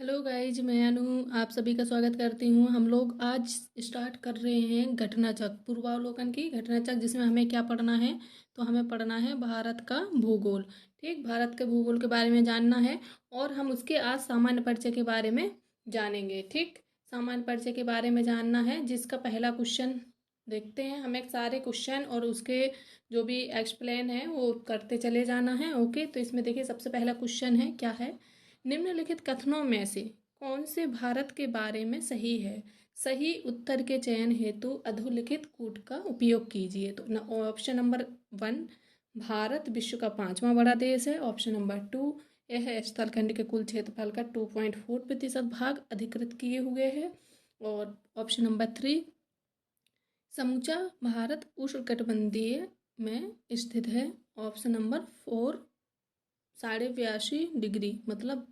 Hello guys, मैं अनु आप सभी का स्वागत करती हूँ। हम लोग आज स्टार्ट कर रहे हैं घटनाचक्र पूर्वावलोकन की घटनाचक्र, जिसमें हमें क्या पढ़ना है। तो हमें पढ़ना है भारत का भूगोल। ठीक, भारत के भूगोल के बारे में जानना है और हम उसके आज सामान्य परिचय के बारे में जानेंगे। ठीक, सामान्य परिचय के बारे में जानना है, जिसका पहला क्वेश्चन देखते हैं। हमें सारे क्वेश्चन और उसके जो भी एक्सप्लेन है वो करते चले जाना है। ओके, तो इसमें देखिए सबसे पहला क्वेश्चन है, क्या है, निम्नलिखित कथनों में से कौन से भारत के बारे में सही है। सही उत्तर के चयन हेतु अधोलिखित कूट का उपयोग कीजिए। तो ऑप्शन नंबर 1, भारत विश्व का 5वां बड़ा देश है। ऑप्शन नंबर 2, यह स्थलखंड के कुल क्षेत्रफल का 2.4% भाग अधिकृत किए हुए हैं। और ऑप्शन नंबर 3, समूचा भारत उष्णकटिबंधीय में स्थित है। ऑप्शन नंबर 4, 82.5 डिग्री मतलब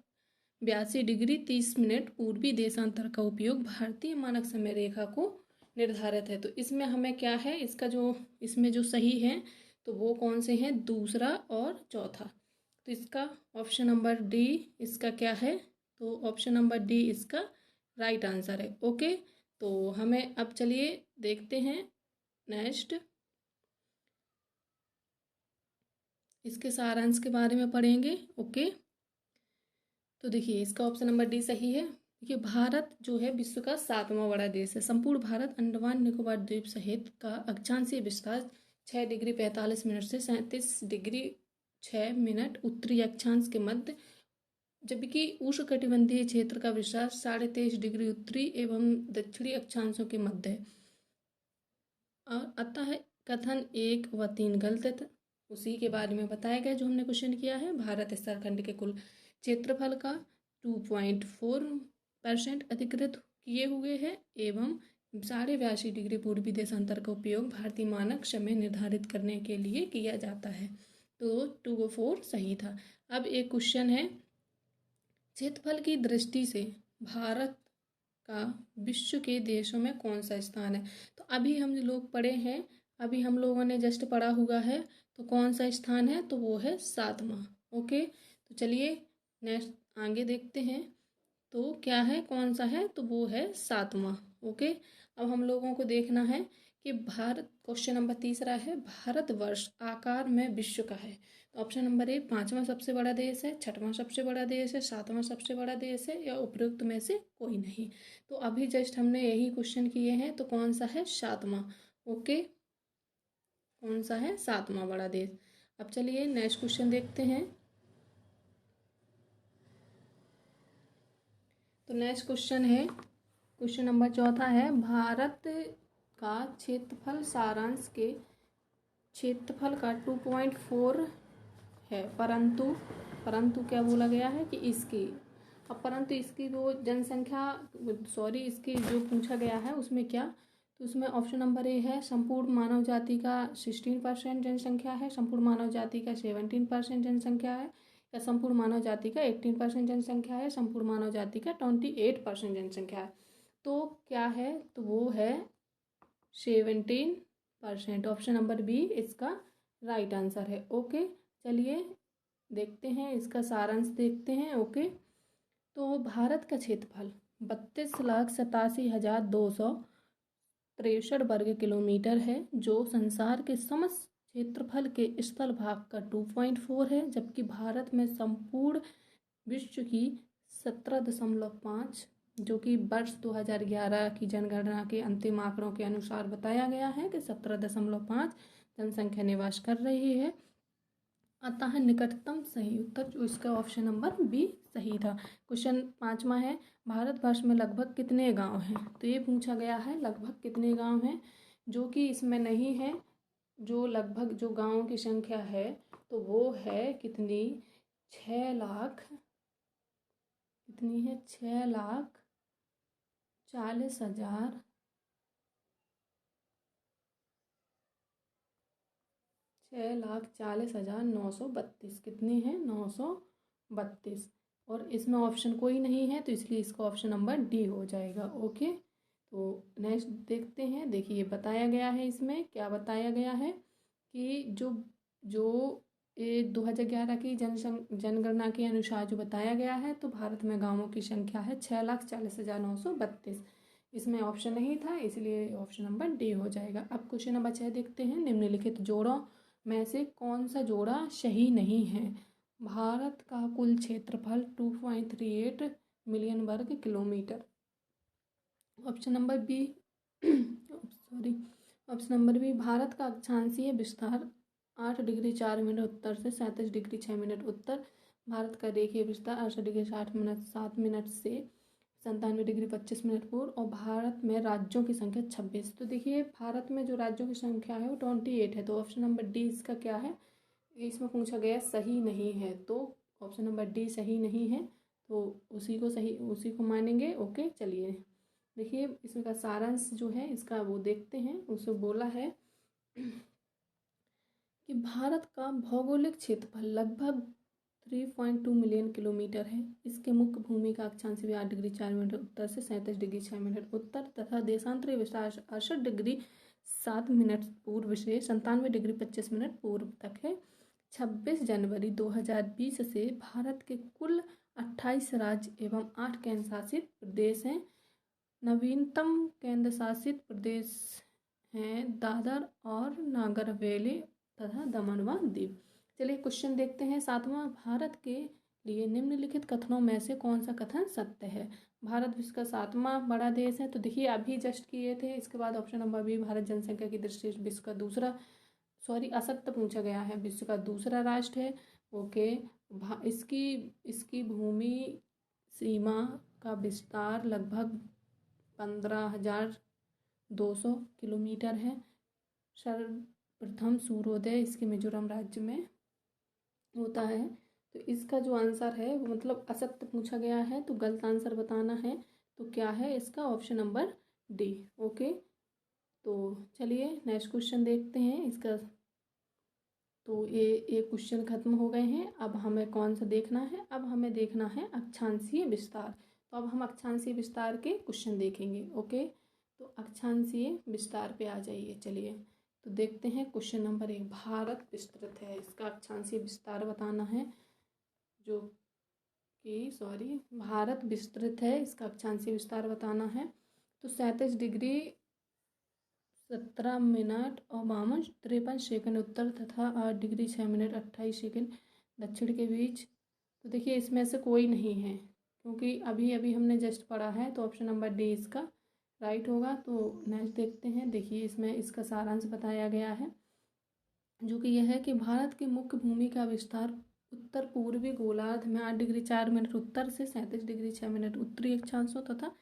82 डिग्री 30 मिनट पूर्वी देशांतर का उपयोग भारतीय मानक समय रेखा को निर्धारित है। तो इसमें हमें क्या है, इसका जो इसमें जो सही है तो वो कौन से हैं, दूसरा और चौथा। तो इसका ऑप्शन नंबर डी इसका क्या है, तो ऑप्शन नंबर डी इसका राइट आंसर है। ओके, तो हमें अब चलिए देखते हैं नेक्स्ट, इसके सारांश के बारे में पढ़ेंगे। ओके, तो देखिए इसका ऑप्शन नंबर डी सही है। देखिए भारत जो है विश्व का 7वां बड़ा देश है। संपूर्ण भारत अंडमान निकोबार द्वीप सहित का अक्षांशीय विस्तार 6 डिग्री 45 मिनट से 37 डिग्री 6 मिनट उत्तरी अक्षांश के मध्य, जबकि उष्णकटिबंधीय क्षेत्र का विस्तार 23.5 डिग्री उत्तरी एवं दक्षिणी अक्षांशों के मध्य है। और अतः कथन 1 व 3 गलत है। उसी के बारे में बताया गया जो हमने क्वेश्चन किया है। भारत स्थलखंड के कुल क्षेत्रफल का 2.4% अधिकृत किए हुए हैं एवं 82.5 डिग्री पूर्वी देशांतर का उपयोग भारतीय मानक समय निर्धारित करने के लिए किया जाता है। तो 2 4 सही था। अब एक क्वेश्चन है, क्षेत्रफल की दृष्टि से भारत का विश्व के देशों में कौन सा स्थान है। तो अभी हम लोग पढ़े हैं, अभी हम लोगों ने जस्ट पढ़ा हुआ है, तो कौन सा स्थान है, तो वो है 7वां। ओके, तो चलिए नेक्स्ट आगे देखते हैं, तो क्या है, कौन सा है, तो वो है 7वां। ओके, अब हम लोगों को देखना है कि भारत, क्वेश्चन नंबर तीसरा है, भारतवर्ष आकार में विश्व का है। तो ऑप्शन नंबर 1, 5वां सबसे बड़ा देश है, 6वां सबसे बड़ा देश है, 7वां सबसे बड़ा देश है, या उपरोक्त में से कोई नहीं। तो अभी जस्ट हमने यही क्वेश्चन किए हैं, तो कौन सा है, 7वां। ओके, कौन सा है, 7वां बड़ा देश। अब चलिए नेक्स्ट क्वेश्चन देखते हैं। तो नेक्स्ट क्वेश्चन है, क्वेश्चन नंबर चौथा है, भारत का क्षेत्रफल सारांश के क्षेत्रफल का 2.4 है, परंतु परंतु क्या बोला गया है कि इसकी, अब परंतु इसकी जो जनसंख्या, सॉरी इसकी जो पूछा गया है उसमें क्या, तो उसमें ऑप्शन नंबर ए है, संपूर्ण मानव जाति का 16% जनसंख्या है, संपूर्ण मानव जाति का 17% जनसंख्या है, या संपूर्ण मानव जाति का 18% जनसंख्या है, संपूर्ण मानव जाति का 28% जनसंख्या है। तो क्या है, तो वो है 17%। ऑप्शन नंबर बी इसका राइट आंसर है। ओके, चलिए देखते हैं इसका सारांश देखते हैं। ओके, तो भारत का क्षेत्रफल 32,87,263 वर्ग किलोमीटर है, जो संसार के समस्त क्षेत्रफल के स्थल भाग का 2.4 है, जबकि भारत में संपूर्ण विश्व की 17.5, जो कि वर्ष 2011 की जनगणना के अंतिम आंकड़ों के अनुसार बताया गया है कि 17.5 जनसंख्या निवास कर रही है। अतः निकटतम सही उत्तर जो इसका ऑप्शन नंबर बी सही था। क्वेश्चन 5वां है, भारतवर्ष में लगभग कितने गांव हैं। तो ये पूछा गया है लगभग कितने गांव हैं, जो कि इसमें नहीं है। जो लगभग जो गांवों की संख्या है तो वो है कितनी, 6 लाख, कितनी है, 6,40,000, 6,40,932, कितनी है, 932। और इसमें ऑप्शन कोई नहीं है, तो इसलिए इसका ऑप्शन नंबर डी हो जाएगा। ओके, तो नेक्स्ट देखते हैं। देखिए बताया गया है, इसमें क्या बताया गया है कि जो जो ये 2011 की जनगणना के अनुसार जो बताया गया है, तो भारत में गाँवों की संख्या है 6,40,932। इसमें ऑप्शन नहीं था, इसलिए ऑप्शन नंबर डी हो जाएगा। अब क्वेश्चन नंबर 6 देखते हैं। निम्नलिखित जोड़ों में से कौन सा जोड़ा सही नहीं है? भारत का कुल क्षेत्रफल 2.38 मिलियन वर्ग kilometre. Option number B sorry option number B, Bharat का अक्षांशीय विस्तार 8 डिग्री 4 मिनट उत्तर से 37 डिग्री 6 मिनट उत्तर। भारत का रेखीय विस्तार 68 डिग्री 60 मिनट 7 मिनट से 97 डिग्री 25 मिनट पूर्व। और भारत में राज्यों की संख्या 26। तो देखिए, भारत में जो राज्यों की संख्या है वो 28 है। तो ऑप्शन नंबर डी इसका क्या है? इसमें पूछा गया सही नहीं है, तो ऑप्शन नंबर डी सही नहीं है, तो उसी को मानेंगे। ओके, चलिए देखिए इसमें का सारांश जो है इसका वो देखते हैं। उसे बोला है कि भारत का भौगोलिक क्षेत्रफल लगभग 3.2 मिलियन किलोमीटर है। इसके मुख्य भूमि का अक्षांश भी 8 डिग्री 4 मिनट उत्तर से 37 डिग्री 6 मिनट उत्तर तथा देशांतरीय विस्तार 68 डिग्री 7 मिनट पूर्व से 97 डिग्री 25 मिनट पूर्व तक है। 26 जनवरी 2020 से भारत के कुल 28 राज्य एवं 8 केंद्र शासित प्रदेश हैं। नवीनतम केंद्र शासित प्रदेश हैं दादर और नागर हवेली तथा दमन व दीव। चलिए क्वेश्चन देखते हैं। 7वां, भारत के लिए निम्नलिखित कथनों में से कौन सा कथन सत्य है? भारत विश्व का 7वां बड़ा देश है। तो देखिए अभी जस्ट किए थे। इसके बाद ऑप्शन नंबर बी, भारत जनसंख्या की दृष्टि से विश्व का दूसरा असत्य पूछा गया है, विश्व का दूसरा राष्ट्र है। ओके, इसकी भूमि सीमा का विस्तार लगभग 15,200 किलोमीटर है। सर्वप्रथम सूर्योदय इसके मिजोरम राज्य में होता है। तो इसका जो आंसर है वो मतलब असत्य पूछा गया है, तो गलत आंसर बताना है। तो क्या है इसका? Option number D. ओके, तो चलिए नेक्स्ट क्वेश्चन देखते हैं इसका। तो ये क्वेश्चन खत्म हो गए हैं। अब हमें कौन सा देखना है? अब हमें देखना है अक्षांशीय विस्तार। तो अब हम अक्षांशीय विस्तार के क्वेश्चन देखेंगे। ओके, तो अक्षांशीय विस्तार पे आ जाइए। चलिए तो देखते हैं क्वेश्चन नंबर 1। भारत विस्तृत है, इसका अक्षांशीय विस्तार बताना है। भारत विस्तृत है, इसका अक्षांशीय विस्तार बताना है। तो 37 डिग्री 17 मिनट और 53 सेकंड उत्तर तथा 8 डिग्री 6 मिनट 28 सेकंड दक्षिण के बीच। तो देखिए इसमें से कोई नहीं है, क्योंकि अभी अभी हमने जस्ट पढ़ा है। तो ऑप्शन नंबर डी इसका राइट होगा। तो नेक्स्ट देखते हैं। देखिए इसमें इसका सारांश बताया गया है, जो कि यह है कि भारत की मुख्य भूमि का विस्तार उत्तर पूर्वी गोलार्ध में 8 डिग्री 4 मिनट उत्तर से 37 डिग्री 6 मिनट उत्तरी अक्षांशों तथा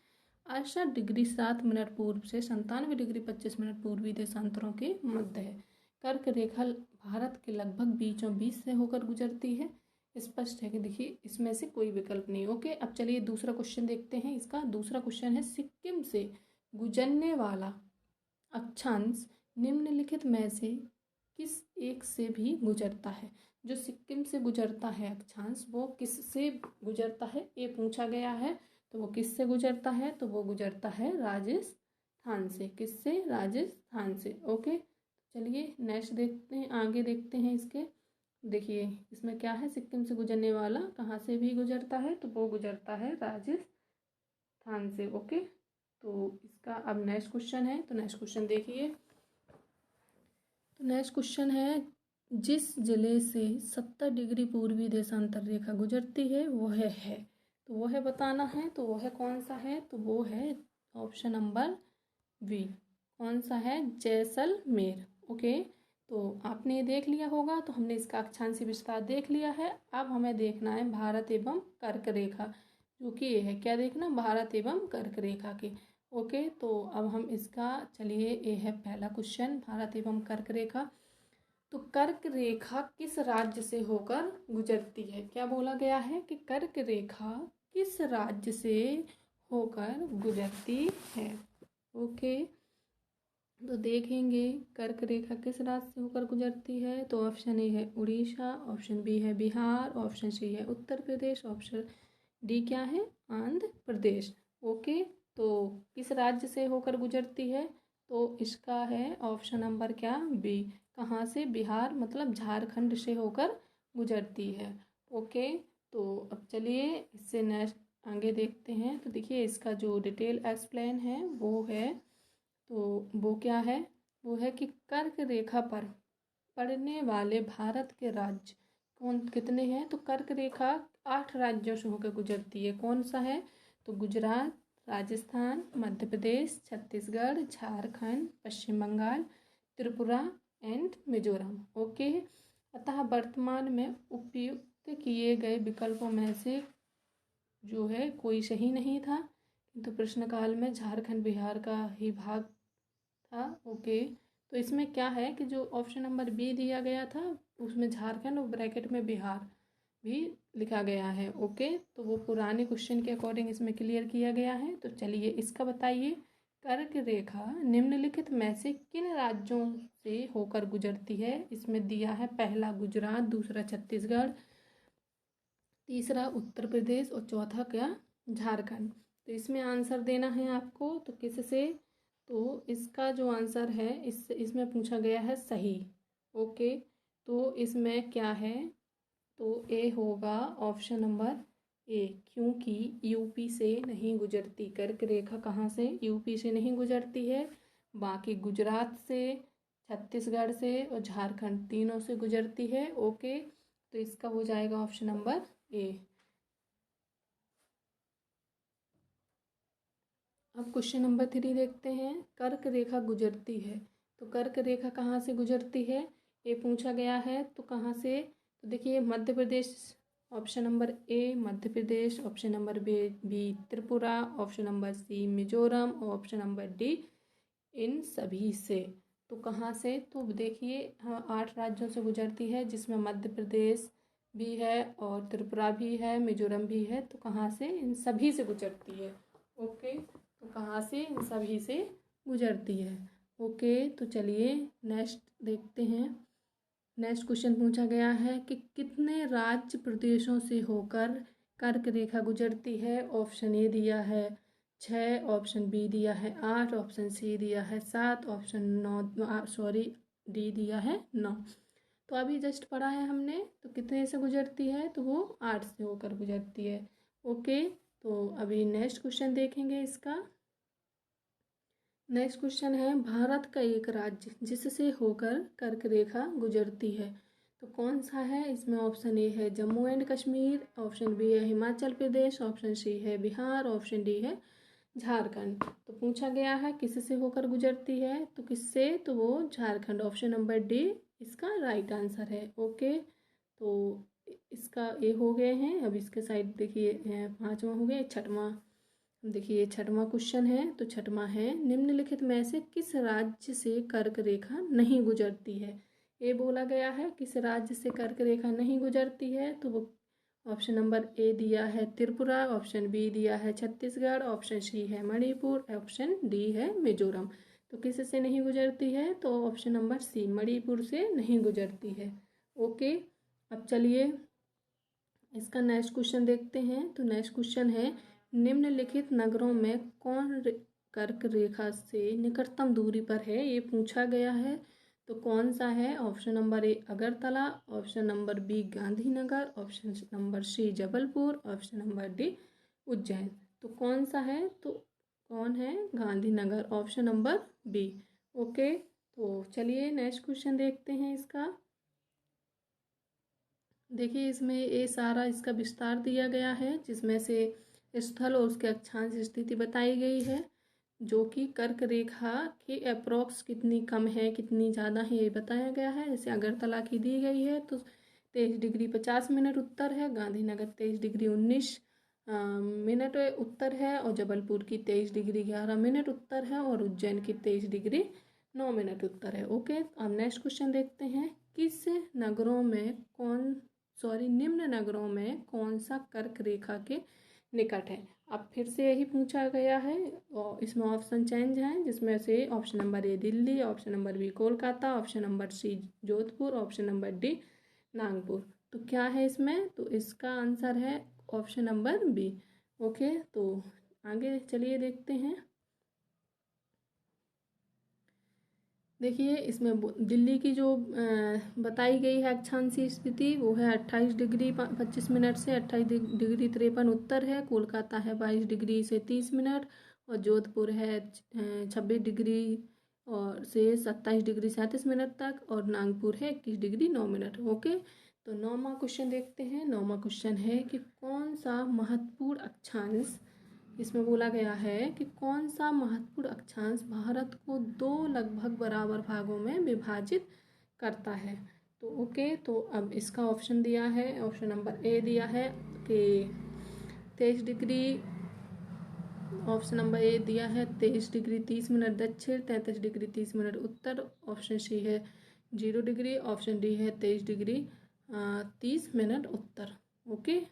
68 डिग्री 7 मिनट पूर्व से 97 डिग्री 25 मिनट पूर्वी देशांतरों के मध्य है। कर्क रेखा भारत के लगभग बीचों बीच से होकर गुजरती है। स्पष्ट है कि देखिए इसमें से कोई विकल्प नहीं। ओके, अब चलिए दूसरा क्वेश्चन देखते हैं। इसका दूसरा क्वेश्चन है, सिक्किम से गुजरने वाला अक्षांश निम्नलिखित में से किस एक से भी गुजरता है? जो सिक्किम से गुजरता है अक्षांश, वो किस से गुजरता है ये पूछा गया है। तो वो किस से गुजरता है? तो वो गुजरता है राजस्थान से। किससे? राजस्थान से। ओके, चलिए नेक्स्ट देखते हैं, आगे देखते हैं इसके। देखिए इसमें क्या है, सिक्किम से गुजरने वाला कहाँ से भी गुजरता है? तो वो गुजरता है राजस्थान से। ओके, तो इसका अब नेक्स्ट क्वेश्चन है। तो नेक्स्ट क्वेश्चन देखिए। तो नेक्स्ट क्वेश्चन है, जिस जिले से 70 डिग्री पूर्वी देशांतर रेखा गुजरती है वह है। तो वो है बताना है। तो वो है कौन सा है? तो वो है ऑप्शन नंबर बी। कौन सा है? जैसलमेर। ओके, तो आपने ये देख लिया होगा। तो हमने इसका अक्षांशीय विस्तार देख लिया है। अब हमें देखना है भारत एवं कर्क रेखा, जो कि ये है क्या देखना? भारत एवं कर्क रेखा के। ओके, तो अब हम इसका चलिए, ये है पहला क्वेश्चन, भारत एवं कर्क रेखा। तो कर्क रेखा किस राज्य से होकर गुजरती है? क्या बोला गया है कि कर्क रेखा किस राज्य से होकर गुजरती है? ओके, तो देखेंगे कर्क रेखा किस राज्य से होकर गुजरती है। तो ऑप्शन ए है उड़ीसा, ऑप्शन बी है बिहार, ऑप्शन सी है उत्तर प्रदेश, ऑप्शन डी क्या है? आंध्र प्रदेश। ओके, तो किस राज्य से होकर गुजरती है? तो इसका है ऑप्शन नंबर क्या? बी। कहाँ से? बिहार मतलब झारखंड से होकर गुजरती है। ओके, तो अब चलिए इससे नेक्स्ट आगे देखते हैं। तो देखिए इसका जो डिटेल एक्सप्लेन है वो है, तो वो क्या है, वो है कि कर्क रेखा पर पड़ने वाले भारत के राज्य कौन कितने हैं। तो कर्क रेखा 8 राज्यों से होकर गुजरती है। कौन सा है, तो गुजरात, राजस्थान, मध्य प्रदेश, छत्तीसगढ़, झारखंड, पश्चिम बंगाल, त्रिपुरा एंड मिजोरम। ओके, अतः वर्तमान में उपयुक्त किए गए विकल्पों में से जो है कोई सही नहीं था, किंतु प्रश्नकाल में झारखंड बिहार का ही भाग था। ओके, तो इसमें क्या है कि जो ऑप्शन नंबर बी दिया गया था उसमें झारखंड और ब्रैकेट में बिहार भी लिखा गया है। ओके, तो वो पुराने क्वेश्चन के अकॉर्डिंग इसमें क्लियर किया गया है। तो चलिए इसका बताइए, कर्क रेखा निम्नलिखित में से किन राज्यों से होकर गुजरती है। इसमें दिया है पहला गुजरात, दूसरा छत्तीसगढ़, तीसरा उत्तर प्रदेश और चौथा क्या, झारखंड। तो इसमें आंसर देना है आपको, तो किससे, तो इसका जो आंसर है इसमें पूछा गया है सही। ओके, तो इसमें क्या है, तो ए होगा ऑप्शन नंबर ए, क्योंकि यूपी से नहीं गुजरती। कर्क रेखा कहाँ से, यूपी से नहीं गुजरती है, बाकी गुजरात से, छत्तीसगढ़ से और झारखंड तीनों से गुजरती है। ओके, तो इसका हो जाएगा ऑप्शन नंबर ए। अब क्वेश्चन नंबर 3 देखते हैं। कर्क रेखा गुजरती है, तो कर्क रेखा कहाँ से गुजरती है, ये पूछा गया है। तो कहाँ से, तो देखिए Madhya Pradesh, option number A Madhya Pradesh, option number B Tripura, option number C Mizoram और ऑप्शन नंबर डी इन सभी से। तो कहाँ से, तो देखिए हाँ 8 राज्यों से गुजरती है, जिसमें मध्य प्रदेश भी है और त्रिपुरा भी है, मिजोरम भी है। तो कहाँ से, इन सभी से गुजरती है। ओके, तो कहाँ से, इन सभी से गुजरती है। ओके, तो चलिए नेक्स्ट देखते हैं। नेक्स्ट क्वेश्चन पूछा गया है कि कितने राज्य प्रदेशों से होकर कर्क रेखा गुजरती है। ऑप्शन ए दिया है 6, ऑप्शन बी दिया है 8, ऑप्शन सी दिया है 7, ऑप्शन 9 सॉरी डी दिया है 9। तो अभी जस्ट पढ़ा है हमने, तो कितने से गुजरती है, तो वो 8 से होकर गुजरती है। ओके, तो अभी नेक्स्ट क्वेश्चन देखेंगे इसका। नेक्स्ट क्वेश्चन है, भारत का एक राज्य जिससे होकर कर्क रेखा गुजरती है, तो कौन सा है। इसमें ऑप्शन ए है Jammu and Kashmir, option B है हिमाचल प्रदेश, ऑप्शन सी है बिहार, ऑप्शन डी है झारखंड। तो पूछा गया है किससे होकर गुजरती है, तो किससे, तो वो झारखंड, ऑप्शन नंबर डी इसका राइट आंसर है। ओके, तो इसका ए हो गए हैं। अब इसके साइड देखिए 5वां हो गया, 6वां देखिए 6वां क्वेश्चन है। तो 6वां है, निम्नलिखित में से किस राज्य से कर्क रेखा नहीं गुजरती है। ये बोला गया है किस राज्य से कर्क रेखा नहीं गुजरती है, तो वो ऑप्शन नंबर ए दिया है त्रिपुरा, ऑप्शन बी दिया है छत्तीसगढ़, ऑप्शन सी है मणिपुर, ऑप्शन डी है मिजोरम। तो किस से नहीं गुजरती है, तो ऑप्शन नंबर सी मणिपुर से नहीं गुजरती है। ओके, अब चलिए इसका नेक्स्ट क्वेश्चन देखते हैं। तो नेक्स्ट क्वेश्चन है, निम्नलिखित नगरों में कौन कर्क रेखा से निकटतम दूरी पर है, ये पूछा गया है। तो कौन सा है, option number A Agartala, option number B Gandhinagar, option number C Jabalpur, option number D Ujjain. तो कौन सा है, तो कौन है, Gandhinagar, option number B. Okay, तो चलिए नेक्स्ट क्वेश्चन देखते हैं इसका। देखिए इसमें ये सारा इसका विस्तार दिया गया है, जिसमें से स्थल और उसके अक्षांश स्थिति बताई गई है, जो कि कर्क रेखा के अप्रोक्स कितनी कम है कितनी ज़्यादा है ये बताया गया है। जैसे अगरतला की दी गई है तो 23 डिग्री 50 मिनट उत्तर है, गांधीनगर 23 डिग्री 19 मिनट उत्तर है, और जबलपुर की 23 डिग्री 11 मिनट उत्तर है, और उज्जैन की 23 डिग्री 9 मिनट उत्तर है। ओके, अब नेक्स्ट क्वेश्चन देखते हैं, किस नगरों में निम्न नगरों में कौन सा कर्क रेखा के निकट है। अब फिर से यही पूछा गया है और इसमें ऑप्शन चेंज है, जिसमें से option number A Delhi, option number B Kolkata, option number C Jodhpur, option number D Nagpur. तो क्या है इसमें, तो इसका आंसर है ऑप्शन नंबर बी। ओके, तो आगे चलिए देखते हैं। देखिए इसमें दिल्ली की जो बताई गई है अक्षांशीय स्थिति वो है 28 डिग्री 25 मिनट से 28 डिग्री 53 उत्तर है। कोलकाता है 22 डिग्री से 30 मिनट और जोधपुर है 26 डिग्री और से 27 डिग्री 37 मिनट तक और नागपुर है 21 डिग्री 9 मिनट। ओके, तो 9वां क्वेश्चन देखते हैं। 9वां क्वेश्चन है कि कौन सा महत्वपूर्ण अक्षांश, इसमें बोला गया है कि कौन सा महत्वपूर्ण अक्षांश भारत को दो लगभग बराबर भागों में विभाजित करता है। तो ओके, तो अब इसका ऑप्शन दिया है, ऑप्शन नंबर ए दिया है कि 23 डिग्री, ऑप्शन नंबर ए दिया है 23 डिग्री 30 मिनट दक्षिण, 33 डिग्री 30 मिनट उत्तर, ऑप्शन सी है 0 डिग्री, ऑप्शन डी है 23 डिग्री 30 मिनट उत्तर। ओके,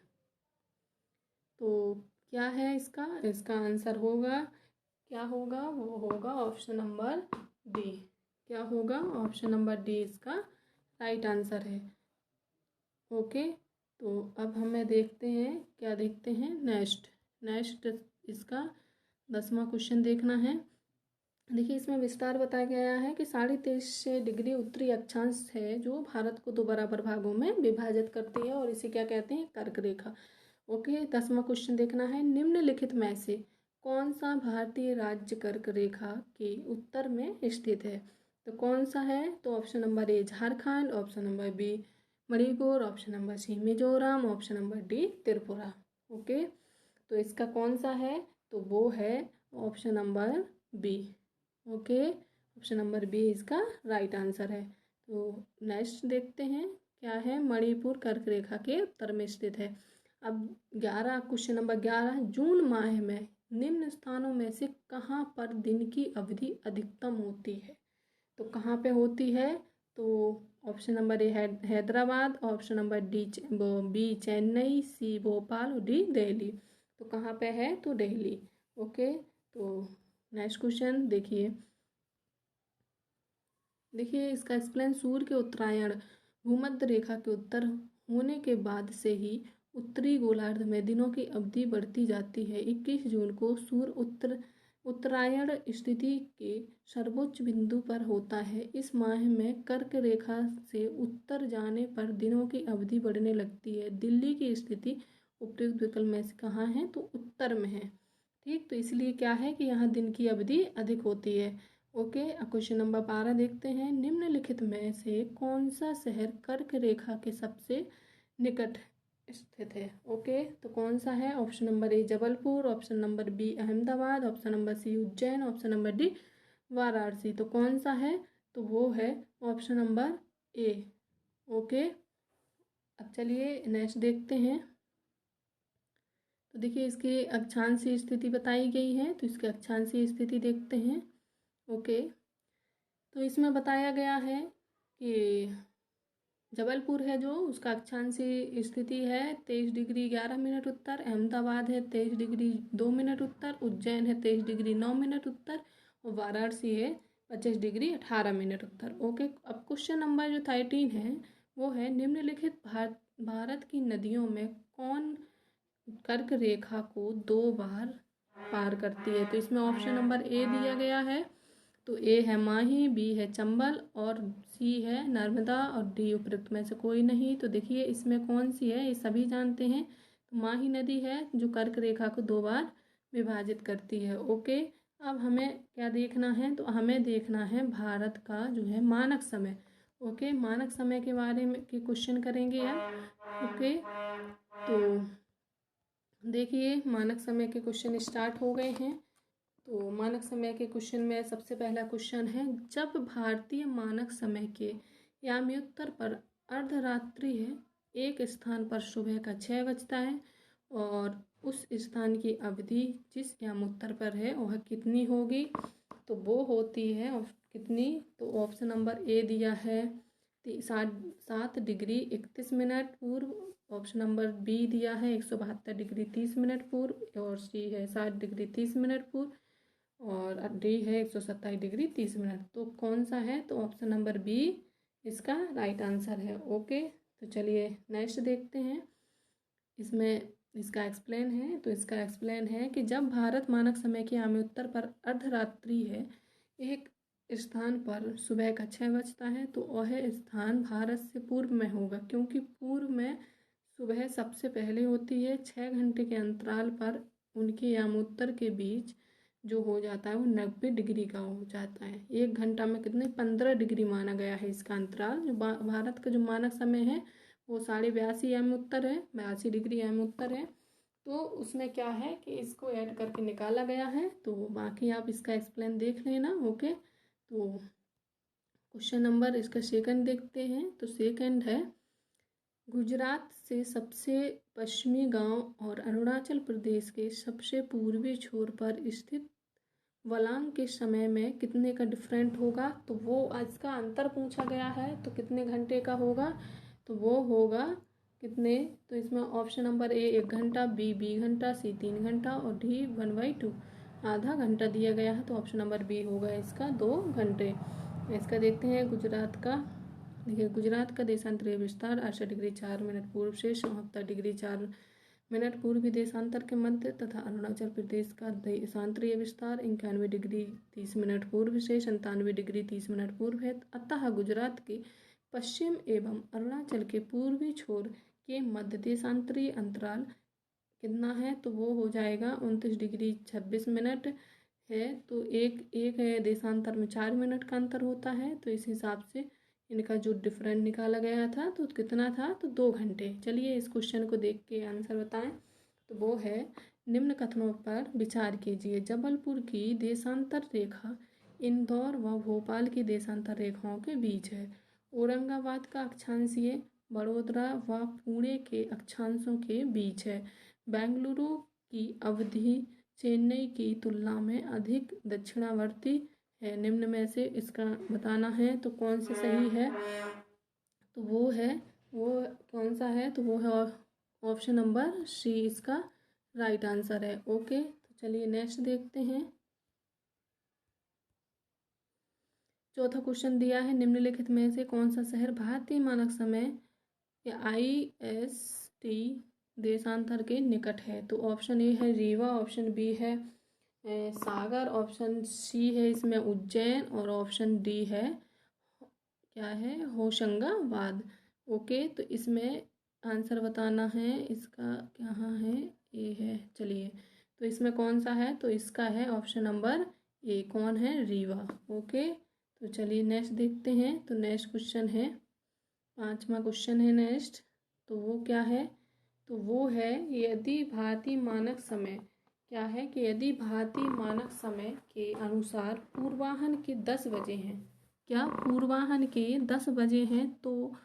तो क्या है इसका, इसका आंसर होगा, क्या होगा, वो होगा ऑप्शन नंबर डी। क्या होगा, ऑप्शन नंबर डी इसका राइट आंसर है। ओके, तो अब हमें देखते हैं, क्या देखते हैं, नेक्स्ट इसका 10वां क्वेश्चन देखना है। देखिए इसमें विस्तार बताया गया है कि 23.5 डिग्री उत्तरी अक्षांश है जो भारत को दो बराबर भागों में विभाजित करती है और इसे क्या कहते हैं, कर्क रेखा। ओके, 10वां क्वेश्चन देखना है। निम्नलिखित में से कौन सा भारतीय राज्य कर्क रेखा के उत्तर में स्थित है। तो कौन सा है, तो option number A Jharkhand, option number B Manipur, option number C Mizoram, option number D Tripura. Okay, तो इसका कौन सा है, तो वो है option number B. Okay, option number B इसका राइट आंसर है। तो नेक्स्ट देखते हैं क्या है, मणिपुर कर्क रेखा के उत्तर में स्थित है। अब 11 क्वेश्चन नंबर 11, जून माह में निम्न स्थानों में से कहाँ पर दिन की अवधि अधिकतम होती है। तो कहाँ पे होती है, तो ऑप्शन नंबर ए है Hyderabad, option number D B Chennai, C Bhopal और डी दिल्ली। तो कहाँ पे है, तो दिल्ली। ओके, तो नेक्स्ट क्वेश्चन देखिए, इसका एक्सप्लेन, सूर्य के उत्तरायण भूमध्य रेखा के उत्तर होने के बाद से ही उत्तरी गोलार्ध में दिनों की अवधि बढ़ती जाती है। 21 जून को सूर्य उत्तरायण स्थिति के सर्वोच्च बिंदु पर होता है। इस माह में कर्क रेखा से उत्तर जाने पर दिनों की अवधि बढ़ने लगती है। दिल्ली की स्थिति उपयुक्त विकल्प में से कहाँ है, तो उत्तर में है। ठीक, तो इसलिए क्या है कि यहाँ दिन की अवधि अधिक होती है। ओके, क्वेश्चन नंबर 12 देखते हैं। निम्नलिखित में से कौन सा शहर कर्क रेखा के सबसे निकट स्थित है। ओके, तो कौन सा है, option number A Jabalpur, option number B Ahmedabad, option number C Ujjain, option number D Varanasi. तो कौन सा है, तो वो है ऑप्शन नंबर ए। ओके, अब चलिए नेक्स्ट देखते हैं। तो देखिए इसकी अक्षांशीय स्थिति बताई गई है, तो इसकी अक्षांशीय स्थिति देखते हैं। ओके, तो इसमें बताया गया है कि जबलपुर है जो उसका अक्षांशीय स्थिति है 23 डिग्री 11 मिनट उत्तर, अहमदाबाद है 23 डिग्री 2 मिनट उत्तर, उज्जैन है 23 डिग्री 9 मिनट उत्तर और वाराणसी है 25 डिग्री 18 मिनट उत्तर। ओके, अब क्वेश्चन नंबर जो 13 है वो है, निम्नलिखित भारत की नदियों में कौन कर्क रेखा को 2 बार पार करती है। तो इसमें ऑप्शन नंबर ए दिया गया है, तो ए है माही, बी है चंबल और सी है नर्मदा और डी उपयुक्त में से कोई नहीं। तो देखिए इसमें कौन सी है, ये सभी जानते हैं। तो माही नदी है जो कर्क रेखा को 2 बार विभाजित करती है। ओके, अब हमें क्या देखना है, तो हमें देखना है भारत का जो है मानक समय। ओके, मानक समय के बारे में के क्वेश्चन करेंगे अब। ओके, तो देखिए मानक समय के क्वेश्चन स्टार्ट हो गए हैं। तो मानक समय के क्वेश्चन में सबसे पहला क्वेश्चन है, जब भारतीय मानक समय के याम्योत्तर पर अर्धरात्रि है, एक स्थान पर सुबह का 6 बजता है और उस स्थान की अवधि जिस यामोत्तर पर है वह कितनी होगी। तो वो होती है कितनी, तो ऑप्शन नंबर ए दिया है 7 डिग्री 31 मिनट पूर्व, ऑप्शन नंबर बी दिया है 172 डिग्री 30 मिनट पूर्व और सी है 60 डिग्री 30 मिनट पूर्व और डी है 127 डिग्री 30 मिनट। तो कौन सा है, तो ऑप्शन नंबर बी इसका राइट आंसर है। ओके, तो चलिए नेक्स्ट देखते हैं। इसमें इसका एक्सप्लेन है, तो इसका एक्सप्लेन है कि जब भारत मानक समय के याम्योत्तर पर अर्धरात्रि है, एक स्थान पर सुबह का 6 बजता है तो वह स्थान भारत से पूर्व में होगा, क्योंकि पूर्व में सुबह सबसे पहले होती है। 6 घंटे के अंतराल पर उनके यामोत्तर के बीच जो हो जाता है वो 90 डिग्री का हो जाता है। 1 घंटा में कितने 15 डिग्री माना गया है इसका अंतराल। जो भारत का जो मानक समय है वो 82.5 यामोत्तर है, 82 डिग्री यामोत्तर है। तो उसमें क्या है कि इसको ऐड करके निकाला गया है। तो बाकी आप इसका एक्सप्लेन देख लेना। ओके, तो क्वेश्चन नंबर इसका सेकंड देखते हैं। तो सेकंड है, गुजरात से सबसे पश्चिमी गांव और अरुणाचल प्रदेश के सबसे पूर्वी छोर पर स्थित वलांग के समय में कितने का डिफरेंट होगा। तो वो इसका अंतर पूछा गया है, तो कितने घंटे का होगा, तो वो होगा कितने। तो इसमें ऑप्शन नंबर ए 1 घंटा, बी घंटा, सी 3 घंटा और डी 1/2 आधा घंटा दिया गया है। तो ऑप्शन नंबर बी होगा इसका 2 घंटे। इसका देखते हैं गुजरात का। देखिए, गुजरात का देशांतरीय विस्तार 68 डिग्री 4 मिनट पूर्व से 74 डिग्री 4 मिनट पूर्वी देशांतर के मध्य तथा अरुणाचल प्रदेश का देशांतरीय विस्तार 91 डिग्री 30 मिनट पूर्व से 97 डिग्री 30 मिनट पूर्व है। अतः गुजरात के पश्चिम एवं अरुणाचल के पूर्वी छोर के मध्य देशांतरीय अंतराल कितना है, तो वो हो जाएगा 29 डिग्री 26 मिनट है। तो एक देशांतर में 4 मिनट का अंतर होता है। तो इस हिसाब से इनका जो डिफरेंट निकाला गया था तो कितना था, तो 2 घंटे। चलिए इस क्वेश्चन को देख के आंसर बताएं। तो वो है, निम्न कथनों पर विचार कीजिए। जबलपुर की देशांतर रेखा इंदौर व भोपाल की देशांतर रेखाओं के बीच है। औरंगाबाद का अक्षांशीय बड़ोदरा व पुणे के अक्षांशों के बीच है। बेंगलुरु की अवधि चेन्नई की तुलना में अधिक दक्षिणावर्ती है। निम्न में से इसका बताना है तो कौन सा सही है। तो वो कौन सा है, तो वो है ऑप्शन नंबर सी इसका राइट आंसर है। ओके, तो चलिए नेक्स्ट देखते हैं। चौथा क्वेश्चन दिया है, निम्नलिखित में से कौन सा शहर भारतीय मानक समय या IST देशांतर के निकट है। तो ऑप्शन ए है रीवा, ऑप्शन बी है सागर, ऑप्शन सी है इसमें उज्जैन और ऑप्शन डी है क्या है, होशंगाबाद। ओके, तो इसमें आंसर बताना है इसका कहाँ है, ए है। चलिए, तो इसमें कौन सा है, तो इसका है ऑप्शन नंबर ए, कौन है, रीवा। ओके, तो चलिए नेक्स्ट देखते हैं। तो नेक्स्ट क्वेश्चन है, 5वां क्वेश्चन है नेक्स्ट। तो वो क्या है, तो वो है, यदि भारतीय मानक समय क्या है कि यदि भारतीय मानक समय के अनुसार पूर्वाह्न के 10 बजे हैं, क्या पूर्वाह्न के 10 बजे हैं, तो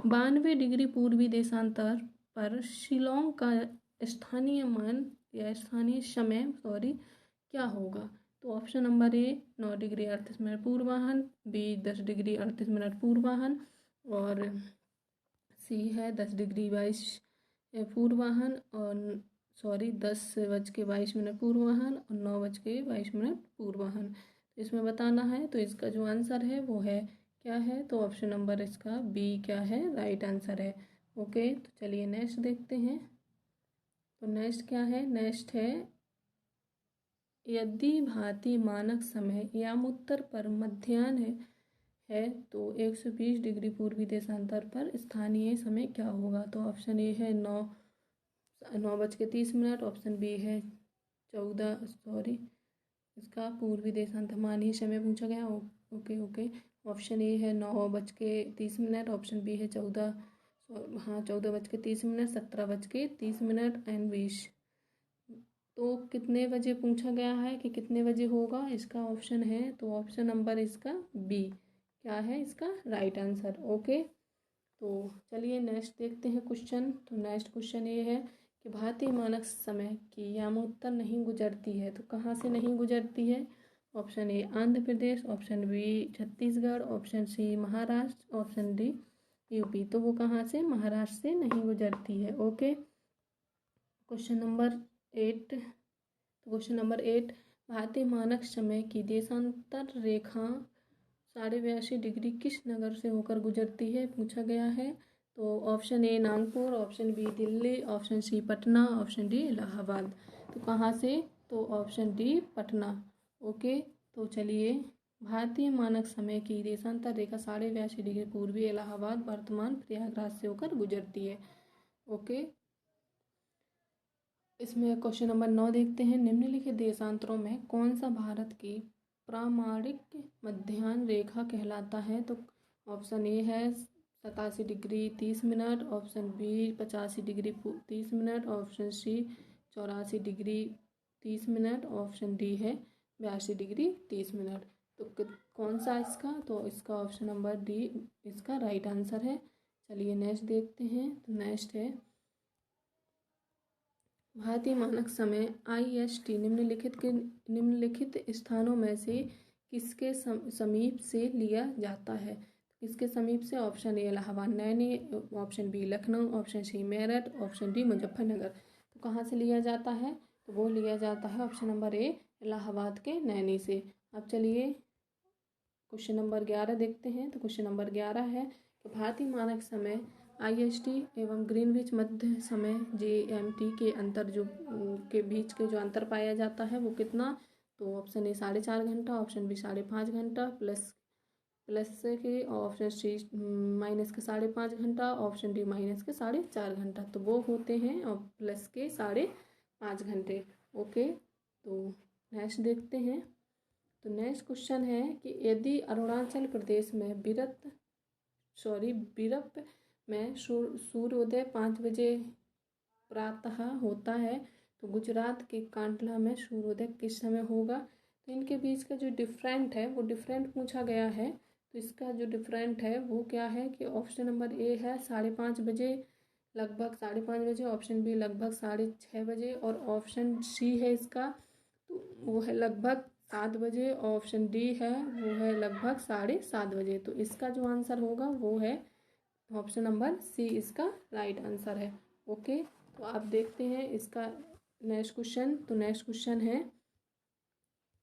92 डिग्री पूर्वी देशांतर पर शिलोंग का स्थानीय मान या स्थानीय समय क्या होगा। तो option number A 9 degree 38 minute पूर्वाह्न, बी 10 डिग्री 38 मिनट पूर्वाह्न और सी है 10 डिग्री 22 पूर्वाह्न और 10:22 पूर्वाह्न और 9:22 पूर्वाह्न। तो इसमें बताना है, तो इसका जो आंसर है वो है क्या है, तो ऑप्शन नंबर इसका बी क्या है, राइट आंसर है। ओके, तो चलिए नेक्स्ट देखते हैं। तो नेक्स्ट क्या है, नेक्स्ट है, यदि भारतीय मानक समय यामोत्तर पर मध्याह्न है तो 120 डिग्री पूर्वी देशांतर पर स्थानीय समय क्या होगा। तो ऑप्शन ए है 9:30, ऑप्शन बी है 14 इसका पूर्वी देशांतर मानवीय समय पूछा गया। ओके, ऑप्शन ए है 9:30, ऑप्शन बी है 14:30, 17:30 एंड 20। तो कितने बजे पूछा गया है कि कितने बजे होगा, इसका ऑप्शन है, तो ऑप्शन नंबर इसका बी क्या है, इसका राइट आंसर। ओके, तो चलिए नेक्स्ट देखते हैं क्वेश्चन। तो नेक्स्ट क्वेश्चन ये है कि भारतीय मानक समय की यामोत्तर नहीं गुजरती है, तो कहाँ से नहीं गुजरती है। Option A Andhra Pradesh, option B Chhattisgarh, option C Maharashtra, option D UP. तो वो कहाँ से, महाराष्ट्र से नहीं गुजरती है। Okay, question number 8। तो क्वेश्चन नंबर 8, भारतीय मानक समय की देशांतर रेखा 82.5 डिग्री किस नगर से होकर गुजरती है, पूछा गया है। तो option A Nagpur, option B Delhi, option C Patna, option D Allahabad. तो कहाँ से, तो ऑप्शन डी पटना। ओके, तो चलिए भारतीय मानक समय की देशांतर रेखा 82.5 डिग्री पूर्वी इलाहाबाद वर्तमान प्रयागराज से होकर गुजरती है। ओके, इसमें क्वेश्चन नंबर 9 देखते हैं। निम्नलिखित देशांतरों में कौन सा भारत की प्रामाणिक मध्याह्न रेखा कहलाता है? तो ऑप्शन ए है 87 degree 30 minute, option B 85 degree 30 minute, option C 84 degree 30 minute, option D है 82 डिग्री 30 मिनट। तो कौन सा इसका? तो इसका ऑप्शन नंबर डी इसका राइट आंसर है। चलिए नेक्स्ट देखते हैं। तो नेक्स्ट है भारतीय मानक समय IST निम्नलिखित स्थानों में से किसके समीप से लिया जाता है? किसके समीप से? Option A Allahabad Naini, option B Lucknow, option C Meerut, option D Muzaffarnagar. तो कहाँ से लिया जाता है? तो वो लिया जाता है ऑप्शन नंबर ए इलाहाबाद के नैनी से। अब चलिए क्वेश्चन नंबर 11 देखते हैं। तो क्वेश्चन नंबर 11 है कि भारतीय मानक समय IST एवं ग्रीनविच मध्य समय GMT के अंतर के बीच के जो अंतर पाया जाता है वो कितना? तो ऑप्शन ए 4.5 घंटा, ऑप्शन बी 5.5 घंटा, प्लस के ऑप्शन सी माइनस के 5.5 घंटा, ऑप्शन डी माइनस के 4.5 घंटा। तो वो होते हैं और प्लस के 5.5 घंटे। ओके, तो नेक्स्ट देखते हैं। तो नेक्स्ट क्वेश्चन है कि यदि अरुणाचल प्रदेश में बिरप में सूर्योदय 5 बजे प्रातः होता है तो गुजरात के कांडला में सूर्योदय किस समय होगा? तो इनके बीच का जो डिफरेंट है वो डिफरेंट पूछा गया है। तो इसका जो डिफरेंट है वो क्या है कि ऑप्शन नंबर ए है 5:30 बजे, लगभग 5:30 बजे, ऑप्शन बी लगभग 6:30 बजे, और ऑप्शन सी है इसका तो वो है लगभग 7 बजे, ऑप्शन डी है वो है लगभग 7:30 बजे। तो इसका जो आंसर होगा वो है ऑप्शन नंबर सी इसका राइट आंसर है। ओके, तो आप देखते हैं इसका नेक्स्ट क्वेश्चन। तो नेक्स्ट क्वेश्चन है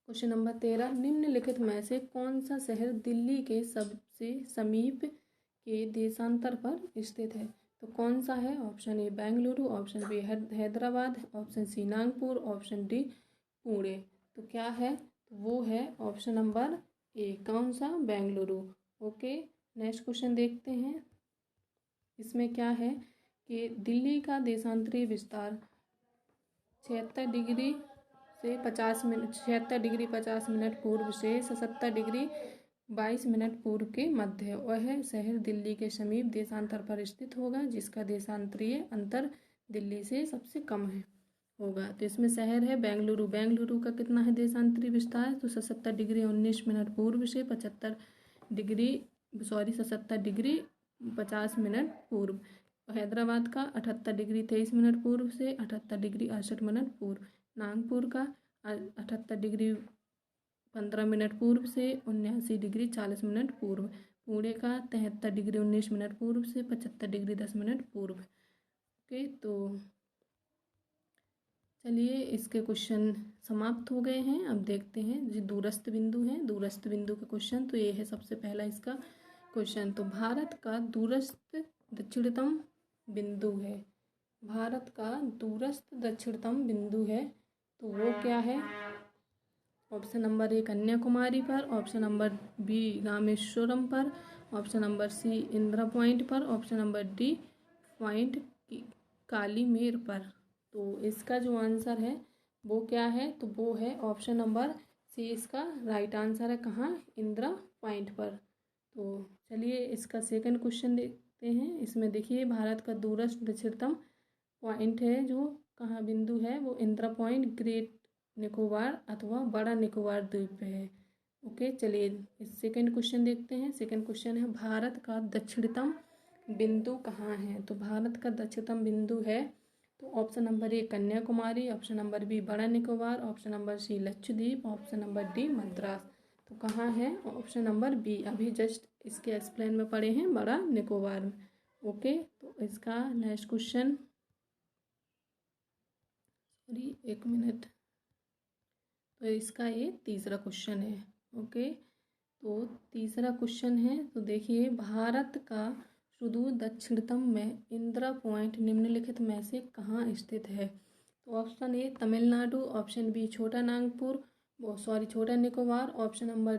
क्वेश्चन नंबर 13। निम्नलिखित में से कौन सा शहर दिल्ली के सबसे समीप के देशांतर पर स्थित है? तो कौन सा है? Option A Bengaluru, option B Hyderabad, option C Nagpur, option D Pune. तो क्या है? तो वो है ऑप्शन नंबर ए। कौन सा? बेंगलुरु। ओके, नेक्स्ट क्वेश्चन देखते हैं। इसमें क्या है कि दिल्ली का देशांतरीय विस्तार 76 डिग्री से 50 मिनट 76 डिग्री 50 मिनट पूर्व से 77 डिग्री 22 मिनट पूर्व के मध्य है। वह शहर दिल्ली के समीप देशांतर पर स्थित होगा जिसका देशांतरीय अंतर दिल्ली से सबसे कम है होगा। तो इसमें शहर है बेंगलुरु। बेंगलुरु का कितना है देशांतरीय विस्तार? तो 77 डिग्री 19 मिनट पूर्व से 75 डिग्री 77 डिग्री 50 मिनट पूर्व। हैदराबाद का 78 डिग्री 23 मिनट पूर्व से 78 डिग्री 68 मिनट पूर्व। नागपुर का 78 डिग्री 15 मिनट पूर्व से 79 डिग्री 40 मिनट पूर्व। पुणे का 73 डिग्री 19 मिनट पूर्व से 75 डिग्री 10 मिनट पूर्व। ओके, तो चलिए इसके क्वेश्चन समाप्त हो गए हैं। अब देखते हैं जो दूरस्थ बिंदु हैं, दूरस्थ बिंदु का क्वेश्चन। तो ये है सबसे पहला इसका क्वेश्चन। तो भारत का दूरस्थ दक्षिणतम बिंदु है, भारत का दूरस्थ दक्षिणतम बिंदु है तो वो क्या है? ऑप्शन नंबर ए कन्याकुमारी पर, ऑप्शन नंबर बी रामेश्वरम पर, option number C Indira Point पर, option number D Point Calimere पर। तो इसका जो आंसर है वो क्या है? तो वो है ऑप्शन नंबर सी इसका राइट आंसर है। कहाँ? इंदिरा पॉइंट पर। तो चलिए इसका सेकंड क्वेश्चन देखते हैं। इसमें देखिए भारत का दूरस्थ दक्षिणतम पॉइंट है जो कहाँ बिंदु है वो इंदिरा पॉइंट ग्रेट निकोबार अथवा बड़ा निकोबार द्वीप पे है। ओके, चलिए सेकंड क्वेश्चन देखते हैं। सेकंड क्वेश्चन है भारत का दक्षिणतम बिंदु कहाँ है? तो भारत का दक्षिणतम बिंदु है तो ऑप्शन नंबर ए कन्याकुमारी, ऑप्शन नंबर बी बड़ा Nicobar, option number C Lakshadweep, option number D Madras. तो कहाँ है? Option number B. अभी जस्ट इसके एक्सप्लेन में पढ़े हैं बड़ा निकोबार में। ओके, तो इसका नेक्स्ट क्वेश्चन, सॉरी एक मिनट, तो इसका ये तीसरा क्वेश्चन है। ओके, तो तीसरा क्वेश्चन है तो देखिए भारत का सुदूर दक्षिणतम में इंदिरा पॉइंट निम्नलिखित में से कहाँ स्थित है? तो option A Tamil Nadu, option B Chota Nagpur छोटा निकोबार, ऑप्शन नंबर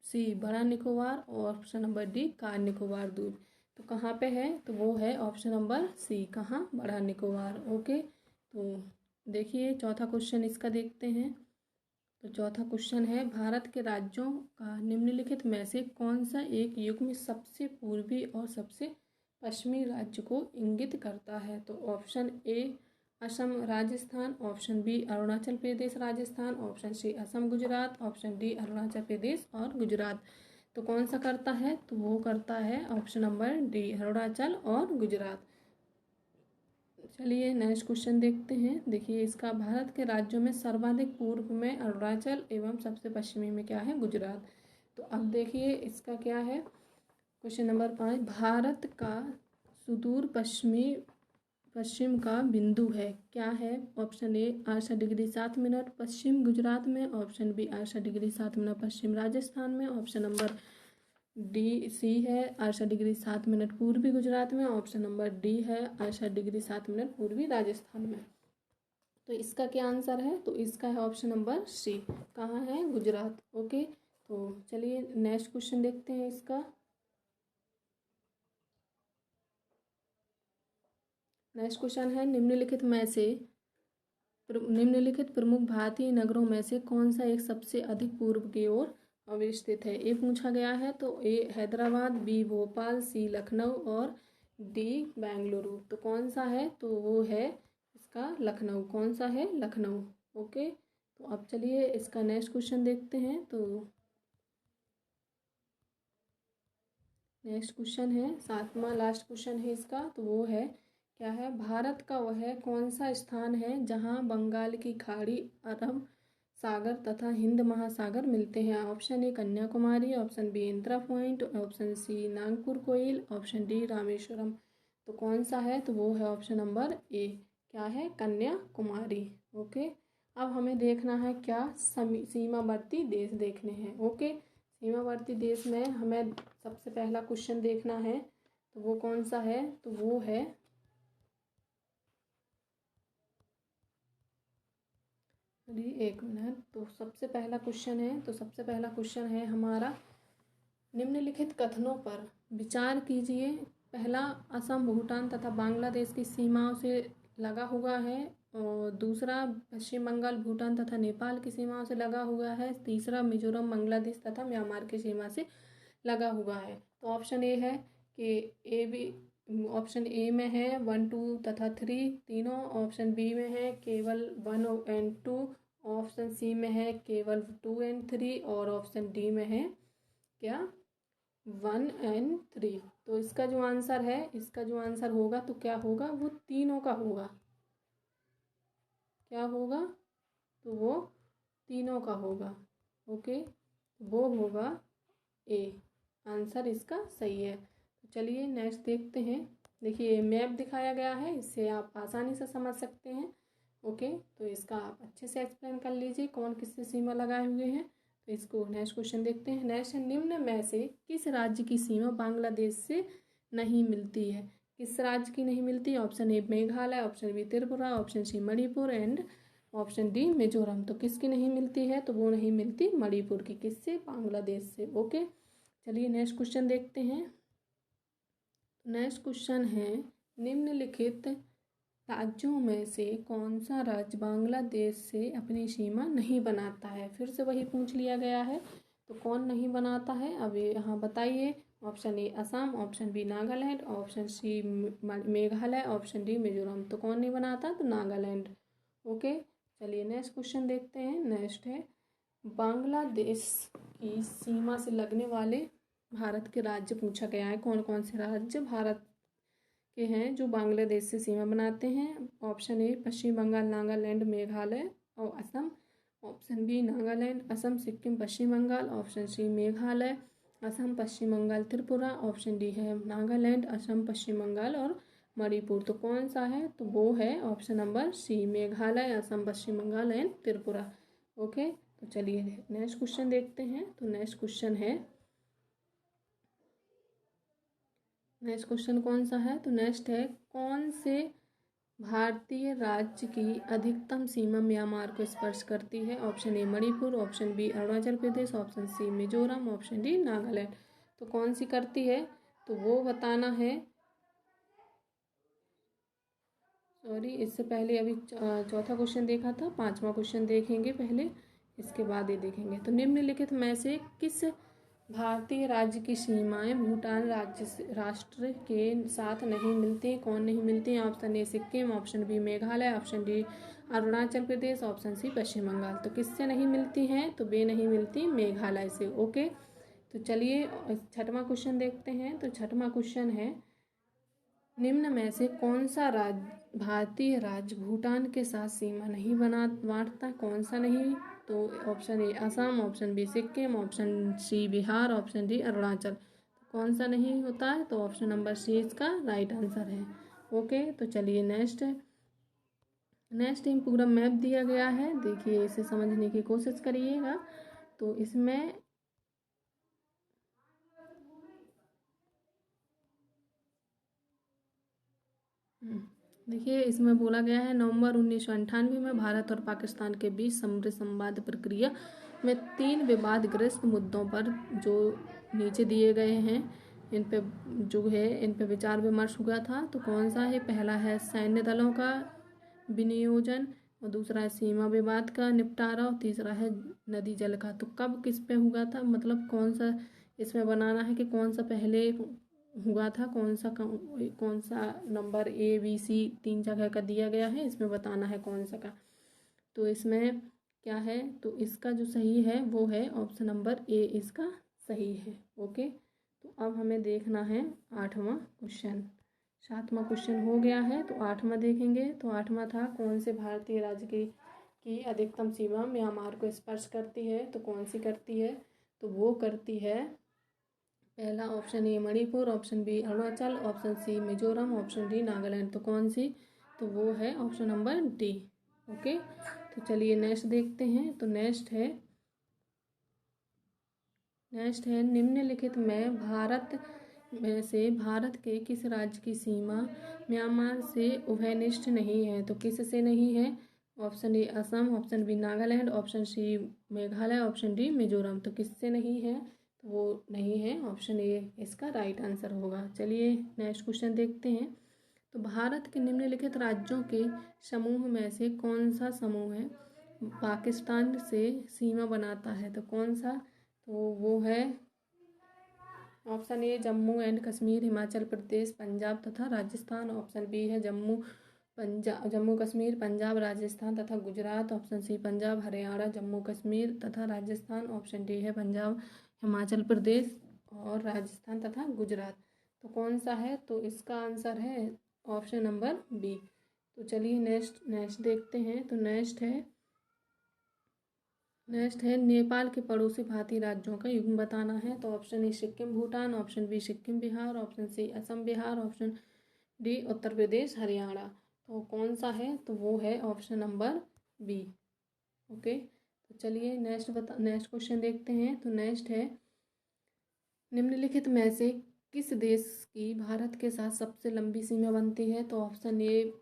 सी बड़ा निकोबार और option number D car Nicobar द्वीप। तो कहाँ पे है, तो वो है ऑप्शन नंबर सी, कहाँ, बड़ा निकोबार। ओके, तो देखिए चौथा क्वेश्चन इसका देखते हैं। तो चौथा क्वेश्चन है, भारत के राज्यों का निम्नलिखित में से कौन सा एक युग्म सबसे पूर्वी और सबसे पश्चिमी राज्य को इंगित करता है। तो option A Assam Rajasthan, option B Arunachal Pradesh Rajasthan, option C Assam Gujarat, option D Arunachal Pradesh और गुजरात। तो कौन सा करता है, तो वो करता है ऑप्शन नंबर डी अरुणाचल और गुजरात। चलिए नेक्स्ट क्वेश्चन देखते हैं। देखिए इसका, भारत के राज्यों में सर्वाधिक पूर्व में अरुणाचल एवं सबसे पश्चिमी में क्या है, गुजरात। तो अब देखिए इसका क्या है, क्वेश्चन नंबर 5, भारत का सुदूर पश्चिम का बिंदु है, क्या है। ऑप्शन ए 68 डिग्री 7 मिनट पश्चिम गुजरात में, ऑप्शन बी 68 डिग्री 7 मिनट पश्चिम राजस्थान में, ऑप्शन नंबर डी सी है 68 डिग्री 7 मिनट पूर्वी गुजरात में, ऑप्शन नंबर डी है 68 डिग्री 7 मिनट पूर्वी राजस्थान में। तो इसका क्या आंसर है, तो इसका है ऑप्शन नंबर सी, कहाँ है, गुजरात। ओके, तो चलिए नेक्स्ट क्वेश्चन देखते हैं इसका। नेक्स्ट क्वेश्चन है, निम्नलिखित प्रमुख भारतीय नगरों में से कौन सा एक सबसे अधिक पूर्व की ओर अवस्थित है। ए पूछा गया है, तो ए हैदराबाद, बी भोपाल, सी लखनऊ और डी बेंगलुरु। तो कौन सा है, तो वो है इसका लखनऊ। कौन सा है, लखनऊ। ओके, तो अब चलिए इसका नेक्स्ट क्वेश्चन देखते हैं। तो नेक्स्ट क्वेश्चन है, सातवां लास्ट क्वेश्चन है इसका, तो वो है क्या है, भारत का वह कौन सा स्थान है जहां बंगाल की खाड़ी, अरब सागर तथा हिंद महासागर मिलते हैं। Option A Kanyakumari, option B Indira point, option C Nagpur Koil, option D Rameswaram. तो कौन सा है, तो वो है ऑप्शन नंबर ए, क्या है, कन्याकुमारी। ओके, अब हमें देखना है क्या, सीमावर्ती देश देखने हैं। ओके, सीमावर्ती देश में हमें सबसे पहला क्वेश्चन देखना है, तो वो कौन सा है, तो वो है, अरे एक मिनट, तो सबसे पहला क्वेश्चन है, तो सबसे पहला क्वेश्चन है हमारा, निम्नलिखित कथनों पर विचार कीजिए। पहला, असम भूटान तथा बांग्लादेश की सीमाओं से लगा हुआ है, और दूसरा पश्चिम बंगाल भूटान तथा नेपाल की सीमाओं से लगा हुआ है, तीसरा मिजोरम बांग्लादेश तथा म्यांमार की सीमा से लगा हुआ है। तो ऑप्शन ए है कि ए बी, ऑप्शन ए में है 1 2 तथा 3 तीनों, ऑप्शन बी में है केवल 1 एंड 2, ऑप्शन सी में है केवल 2 एंड 3, और ऑप्शन डी में है क्या, 1 एंड 3। तो इसका जो आंसर है, इसका जो आंसर होगा, तो क्या होगा, वो तीनों का होगा। क्या होगा, तो वो तीनों का होगा। ओके, वो होगा ए, आंसर इसका सही है। तो चलिए नेक्स्ट देखते हैं। देखिए मैप दिखाया गया है, इससे आप आसानी से समझ सकते हैं। ओके, तो इसका आप अच्छे से एक्सप्लेन कर लीजिए कौन किससे सीमा लगाए हुए हैं। तो इसको नेक्स्ट क्वेश्चन देखते हैं। नेक्स्ट है, निम्न में से किस राज्य की सीमा बांग्लादेश से नहीं मिलती है। किस राज्य की नहीं मिलती, option A Meghalaya, option B Tripura, option C Manipur and option D Mizoram. तो किसकी नहीं मिलती है, तो वो नहीं मिलती मणिपुर की, किससे, बांग्लादेश से। ओके, चलिए नेक्स्ट क्वेश्चन देखते हैं। नेक्स्ट क्वेश्चन है, निम्नलिखित राज्यों में से कौन सा राज्य बांग्लादेश से अपनी सीमा नहीं बनाता है। फिर से वही पूछ लिया गया है, तो कौन नहीं बनाता है, अब यहाँ बताइए। Option A Assam, option B Nagaland, option C Meghalaya, option D Mizoram. तो कौन नहीं बनाता, तो नागालैंड। ओके, चलिए नेक्स्ट क्वेश्चन देखते हैं। नेक्स्ट है, बांग्लादेश की सीमा से लगने वाले भारत के राज्य पूछा गया है, कौन कौन से राज्य भारत के हैं जो बांग्लादेश से सीमा बनाते हैं। ऑप्शन ए पश्चिम बंगाल, नागालैंड, मेघालय और असम, ऑप्शन बी नागालैंड, असम, सिक्किम, पश्चिम Bengal, option C Meghalaya, Assam, Paschim Bengal, Tripura, option D है नागालैंड, असम, पश्चिम बंगाल और मणिपुर। तो कौन सा है, तो वो है option number C, Meghalaya, Assam, Paschim Bengal and Tripura. Okay, तो चलिए नेक्स्ट क्वेश्चन देखते हैं। तो नेक्स्ट क्वेश्चन है, नेक्स्ट क्वेश्चन कौन सा है, तो नेक्स्ट है, कौन से भारतीय राज्य की अधिकतम सीमा म्यांमार को स्पर्श करती है? Option A Manipur, option B Arunachal Pradesh, option C Mizoram, option D Nagaland. तो कौन सी करती है, तो वो बताना है। सॉरी, इससे पहले अभी चौथा क्वेश्चन देखा था, पांचवा क्वेश्चन देखेंगे पहले, इसके बाद ये देखेंगे। तो निम्नलिखित में से किस भारतीय राज्य की सीमाएं भूटान राष्ट्र के साथ नहीं मिलती? कौन नहीं मिलती? Option A Sikkim, option B Meghalaya, option D Arunachal Pradesh, option C Paschim Bangal. तो किससे नहीं मिलती हैं, तो बे नहीं मिलती मेघालय से। ओके, तो चलिए छठवां क्वेश्चन देखते हैं। तो छठवां क्वेश्चन है, निम्न में से कौन सा राज्य भारतीय राज्य भूटान के साथ सीमा नहीं बांटता? कौन सा नहीं? तो option A Assam, option B Sikkim, option C Bihar, option D Arunachal. तो कौन सा नहीं होता है, तो ऑप्शन नंबर सी इसका राइट आंसर है। ओके, तो चलिए नेक्स्ट पूरा मैप दिया गया है, देखिए इसे समझने की कोशिश करिएगा। तो इसमें देखिए, इसमें बोला गया है नवंबर 1998 में भारत और पाकिस्तान के बीच समृद्ध संवाद प्रक्रिया में 3 विवादग्रस्त मुद्दों पर जो नीचे दिए गए हैं, इन पे जो है इन पे विचार विमर्श हुआ था। तो कौन सा है? पहला है सैन्य दलों का विनियोजन, और दूसरा है सीमा विवाद का निपटारा, और तीसरा है नदी जल का। तो कब किस पे हुआ था, मतलब कौन सा इसमें बनाना है कि कौन सा पहले हुआ था, कौन सा नंबर ए बी सी 3 जगह का दिया गया है, इसमें बताना है कौन सा का। तो इसमें क्या है, तो इसका जो सही है वो है ऑप्शन नंबर ए, इसका सही है। ओके, तो अब हमें देखना है आठवां क्वेश्चन। सातवां क्वेश्चन हो गया है, तो आठवां देखेंगे। तो आठवां था, कौन से भारतीय राज्य की अधिकतम सीमा म्यांमार को स्पर्श करती है? तो कौन सी करती है, तो वो करती है पहला option A Manipur, option B Arunachal, option C Mizoram, option D Nagaland. तो कौन सी, तो वो है ऑप्शन नंबर डी। ओके, तो चलिए नेक्स्ट देखते हैं। तो नेक्स्ट है निम्नलिखित में भारत में से भारत के किस राज्य की सीमा म्यांमार से उभयनिष्ठ नहीं है? तो किस से नहीं है? Option A Assam, option B Nagaland, option C Meghalaya, option D Mizoram. तो किससे नहीं है, तो वो नहीं है, ऑप्शन ए इसका राइट आंसर होगा। चलिए नेक्स्ट क्वेश्चन देखते हैं। तो भारत के निम्नलिखित राज्यों के समूह में से कौन सा समूह है पाकिस्तान से सीमा बनाता है? तो कौन सा, तो वो है option A Jammu and Kashmir, Himachal Pradesh, Punjab तथा राजस्थान। ऑप्शन बी है जम्मू कश्मीर, पंजाब, राजस्थान तथा गुजरात। ऑप्शन सी पंजाब, हरियाणा, जम्मू कश्मीर तथा राजस्थान। ऑप्शन डी है पंजाब, हिमाचल प्रदेश और राजस्थान तथा गुजरात। तो कौन सा है, तो इसका आंसर है ऑप्शन नंबर बी। तो चलिए नेक्स्ट देखते हैं। तो नेक्स्ट है नेपाल के पड़ोसी भारतीय राज्यों का युग्म बताना है। तो option A Sikkim Bhutan, option B Sikkim Bihar, option C Assam Bihar, option D Uttar Pradesh Haryana. तो कौन सा है, तो वो है ऑप्शन नंबर बी। ओके, तो चलिए नेक्स्ट क्वेश्चन देखते हैं। तो नेक्स्ट है, निम्नलिखित में से किस देश की भारत के साथ सबसे लंबी सीमा बनती है? तो ऑप्शन ए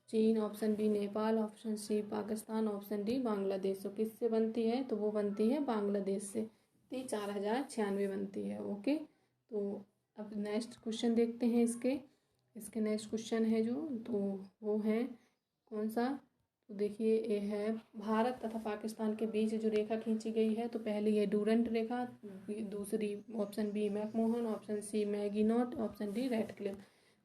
चीन, option B Nepal, option C Pakistan, option D Bangladesh. तो किससे बनती है, तो वो बनती है बांग्लादेश से। 4096 बनती है। ओके, तो अब नेक्स्ट क्वेश्चन देखते हैं इसके नेक्स्ट क्वेश्चन है जो, तो वो है कौन सा, तो देखिए ये है भारत तथा पाकिस्तान के बीच जो रेखा खींची गई है। तो पहली है डूरंट रेखा, दूसरी option B McMahon, option C Maginot, option D Radcliffe.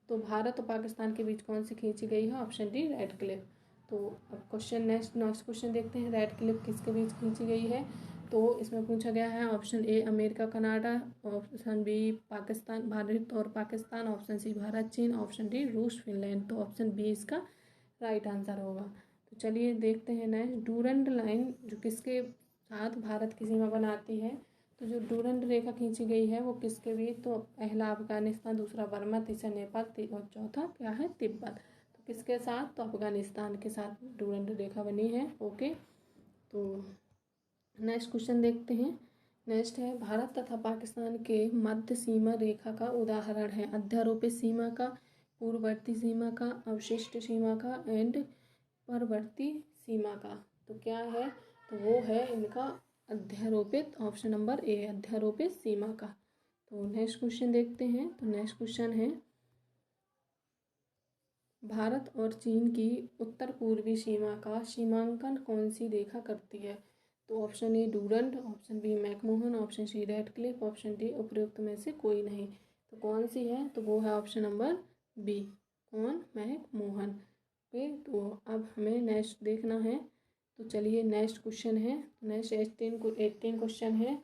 तो भारत और पाकिस्तान के बीच कौन सी खींची गई है? Option D Radcliffe. तो अब नेक्स्ट क्वेश्चन देखते हैं, रेडक्लिफ किसके बीच खींची गई है? तो इसमें पूछा गया है option A America Canada, option B Pakistan Bharat और पाकिस्तान, ऑप्शन सी भारत चीन, ऑप्शन डी रूस फिनलैंड। तो ऑप्शन बी इसका राइट आंसर होगा। तो चलिए देखते हैं नेक्स्ट, डूरंट लाइन जो किसके साथ भारत की सीमा बनाती है? तो जो डूरंट रेखा खींची गई है वो किसके बीच? तो पहला अफगानिस्तान, दूसरा बर्मा, तीसरा नेपाल और चौथा क्या है? तिब्बत। तो किसके साथ? तो अफगानिस्तान के साथ डूरंट रेखा बनी है। ओके, तो नेक्स्ट क्वेश्चन देखते हैं। नेक्स्ट है, भारत तथा पाकिस्तान के मध्य सीमा रेखा का उदाहरण है अध्यारोपित सीमा का पूर्ववर्ती सीमा का, अवशिष्ट सीमा का एंड परवर्ती सीमा का। तो क्या है, तो वो है इनका अध्यारोपित, ऑप्शन नंबर ए, अध्यारोपित सीमा का। तो नेक्स्ट क्वेश्चन देखते हैं। तो नेक्स्ट क्वेश्चन है, भारत और चीन की उत्तर पूर्वी सीमा का सीमांकन कौन सी रेखा करती है? तो option A Durand, option B McMahon, option C Radcliffe, option D उपरोक्त में से कोई नहीं। तो कौन सी है, तो वो है ऑप्शन नंबर बी, कौन, मैकमोहन। ओके, तो अब हमें नेक्स्ट देखना है। तो चलिए नेक्स्ट क्वेश्चन है, नेक्स्ट 18 क्वेश्चन है।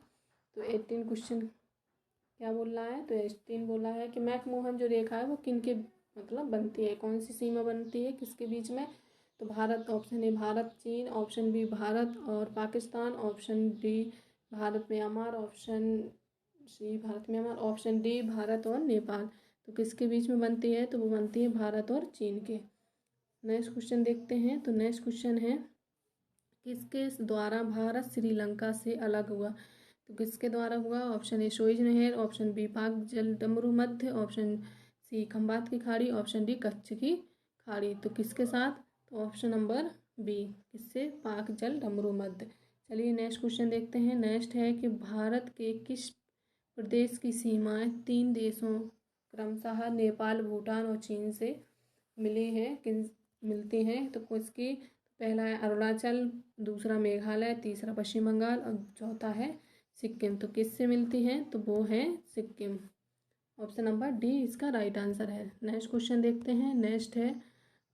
तो 18 क्वेश्चन क्या बोल रहा है, तो 18 बोला है कि मैकमोहन जो रेखा है वो किन के मतलब बनती है, कौन सी सीमा बनती है किसके बीच में? तो भारत, ऑप्शन ए भारत चीन, ऑप्शन बी भारत और Pakistan, option D Bharat Myanmar, option C Bharat Myanmar, option D Bharat और नेपाल। तो किसके बीच में बनती है, तो वो बनती है भारत और चीन के। नेक्स्ट क्वेश्चन देखते हैं। तो नेक्स्ट क्वेश्चन है, किसके द्वारा भारत श्रीलंका से अलग हुआ? तो किसके द्वारा हुआ? ऑप्शन ए सुएज नहर, ऑप्शन बी पाक जल डमरू मध्य, ऑप्शन सी खंबात की खाड़ी, ऑप्शन डी कच्छ की खाड़ी। तो किसके साथ? तो ऑप्शन नंबर बी, किससे? पाक जल डमरू मध्य। चलिए नेक्स्ट क्वेश्चन देखते हैं। नेक्स्ट है कि भारत के किस प्रदेश की सीमाएं 3 देशों क्रमशः नेपाल, भूटान और चीन से मिली हैं, किन मिलती हैं? तो किसकी? पहला है अरुणाचल, दूसरा मेघालय, तीसरा पश्चिम बंगाल और चौथा है सिक्किम। तो किससे मिलती हैं? तो वो है सिक्किम, ऑप्शन नंबर डी इसका राइट आंसर है। नेक्स्ट क्वेश्चन देखते हैं। नेक्स्ट है,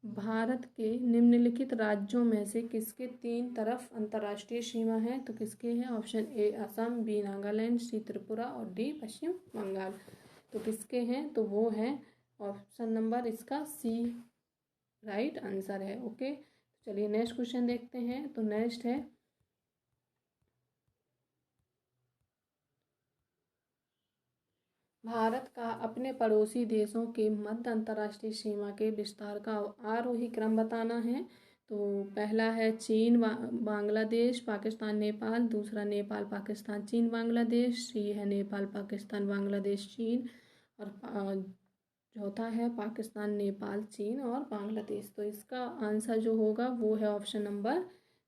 भारत के निम्नलिखित राज्यों में से किसके 3 तरफ अंतर्राष्ट्रीय सीमा है? तो किसके हैं? Option A Assam, B Nagaland, C Tripura और डी पश्चिम बंगाल। तो किसके हैं? तो वो है ऑप्शन नंबर इसका सी राइट आंसर है। ओके, चलिए नेक्स्ट क्वेश्चन देखते हैं। तो नेक्स्ट है, भारत का अपने पड़ोसी देशों के मध्य अंतर्राष्ट्रीय सीमा के विस्तार का आरोही क्रम बताना है। तो पहला है चीन बांग्लादेश पाकिस्तान नेपाल, दूसरा नेपाल पाकिस्तान चीन बांग्लादेश, सी है नेपाल पाकिस्तान बांग्लादेश चीन और चौथा है पाकिस्तान नेपाल चीन और बांग्लादेश। तो इसका आंसर जो होगा वो है ऑप्शन नंबर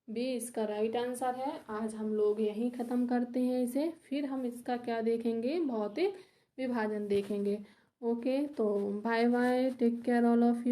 बी, इसका राइट आंसर है। आज हम लोग यहीं ख़त्म करते हैं इसे, फिर हम इसका क्या देखेंगे, भौतिक विभाजन देखेंगे। ओके, तो bye bye, take care all of you.